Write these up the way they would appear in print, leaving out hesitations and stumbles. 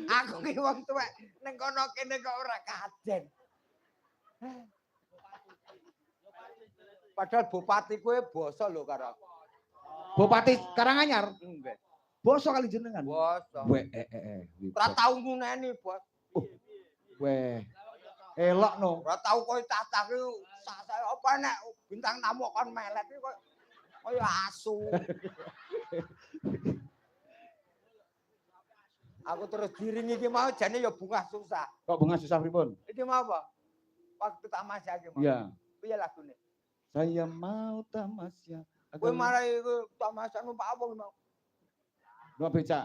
Aku ki wong tuwek ning kono kene kok ora kajen. Padahal bupati kuwi basa lho karo aku. Bupati Karanganyar. Nggih. Basa kali jenengan. Basa. Weh Ora tau nguneni, Bos. Weh. Elok no. Ora tau koyo cacah ki sak apa nek bintang tamu kon melet ki koyo asu. Aku terus diringi iki mau jane ya bungah susah. Kok bunga susah pripun? Iki mau apa? Waktu tamasya iki mau. Iya. Piye lagune? Saya mau tamasya. Kowe marai tamasya numpak apa mau? Numpak becak.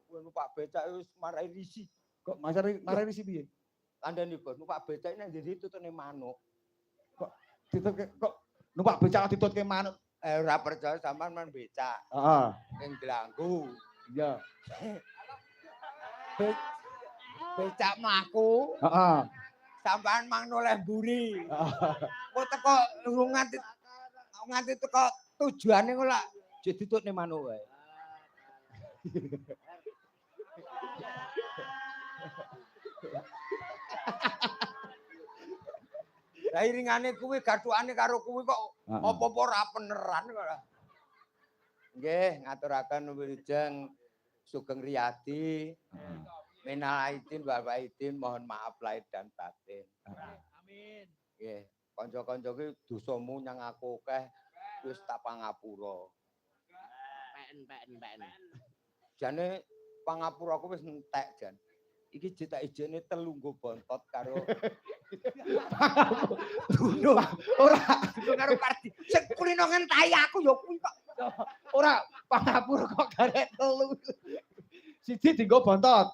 Kowe numpak becak wis marai risi. Kok marai risi piye? Kandhani Bos, numpak becak nek ndi tutune manuk. Kok numpak becak ditutke manuk? Ora percaya sampean men becak. Heeh. Ning Glanggu. Iya. Becak mlaku. Heeh. Sampean mang noleh mburi. Kok teko nganti teko tujuane kok lak ditutne manuk wae. Lah iringane kuwi gathukane karo kuwi kok apa-apa ora peneran kok. Nggih, ngaturaken wilujeng Sugeng Riyadi. Minal aidin wal faidin, mohon maaf lahir dan batin. Amin. Nggih, kanca-kanca ki dosamu nyang aku akeh wis tak pangapura. Pen. Jane pangapuraku wis entek jan. Iki cetak ijene telunggo bontot karo Duno. Ora karo Pardi. Sing kulino ngentahi aku ya kuwi kok. Ora pangapura kok garek telu. Siji dienggo bontot.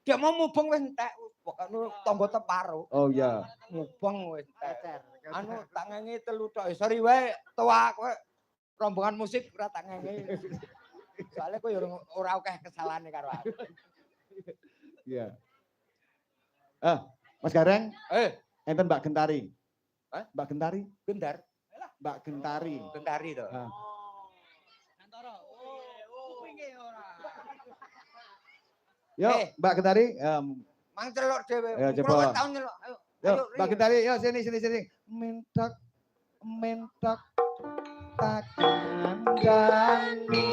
Dia mau mubeng wis entek. Pokoke tangga teparo. Oh iya. Mubeng wis entek. Anu tak ngengi telu tok. Sorry wae tua kowe rombongan musik ora tak ngengi. Soale kowe ora akeh kesalahane karo aku. Iya. Mas Gareng. Enten Mbak Gentari. Hah? Mbak Gentari? Gendar. Mbak Gentari. Gentari to. Antara. Kupinge ora. Yo, Mbak Gentari. Mang celok dhewe. Ayo, coba. Kulo tau nyelok. Ayo. Yo, Mbak Gentari, yo sini. Mentok tak kandani.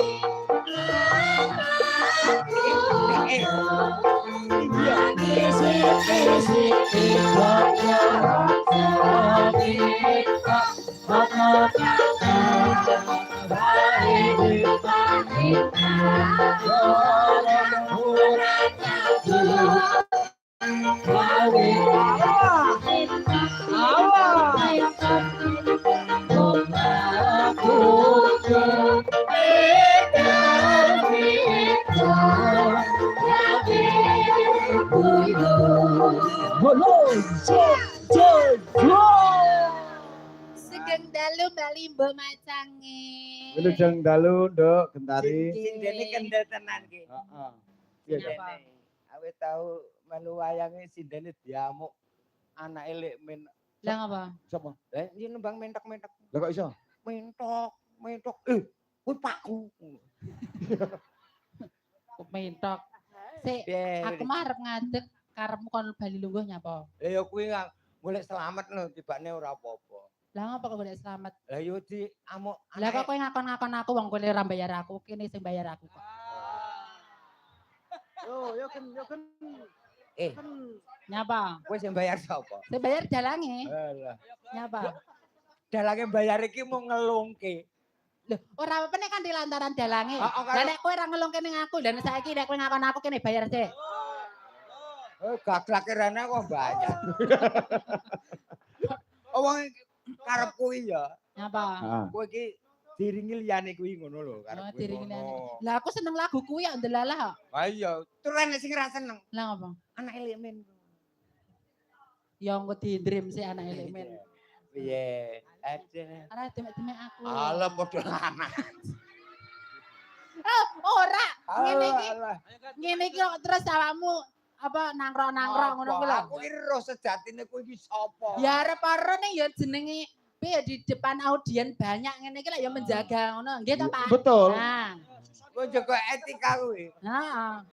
Sugeng dalu bali mbok macange. Wilujeng dalu, Nduk Gentari. Sindene kendel tenan ki. Heeh. Kenapa? Awet tahu melu wayange sindene diamuk anake lek men. Lah ngapa? Sopo? Lah iki nembang mentok-mentok. Lah kok iso? Mentok. Kuwi pakku. Mentok. Sik, aku mah arep ngadeg karepmu kon bali lungguh nyapa? Ya kuwi golek selamat lho tibane ora apa-apa. Lah ngapa kok golek selamat? Lah yo di amuk. Lah kok kowe ngakon-ngakon aku wong kowe ora bayar aku, kene sing bayar aku kok. Yo kan. Nyapa? Kowe sing bayar sapa? Sing bayar dalange. Alah. Nyapa? Dalange bayar iki mau ngelungke. Lho, ora apa-apa nek kan di lantaran dalange. Heeh, Lah nek kowe ora ngelungke ning aku, dan saiki nek kowe ngakon aku kene bayar sik. Gaglake rene kok bayar. Wong karep kuwi ya. Nyapa? Kowe iki diringi liyane kuwi ngono lho karep kuwi. Diringi liyane. Lah aku seneng lagu kuwi ya ndelalah kok. Ha iya, tur enek sing ra seneng. Lah ngapa? Anak elemen. Ya engko di-dream sih anak elemen. Piye? Ada. Ora demek-demek aku. Ala padha lanang. Ora, ngene iki. Alah. Ngene iki kok terus awakmu apa nangro-nangro ngono kuwi lho. Aku iki roh sejatine kowe iki sapa? Ya arep-arep ning ya jenenge piye di depan audien banyak ngene iki lek ya menjaga ngono. Nggih to, Pak? Betul. Nah, Kok jaga etika kuwi. heeh.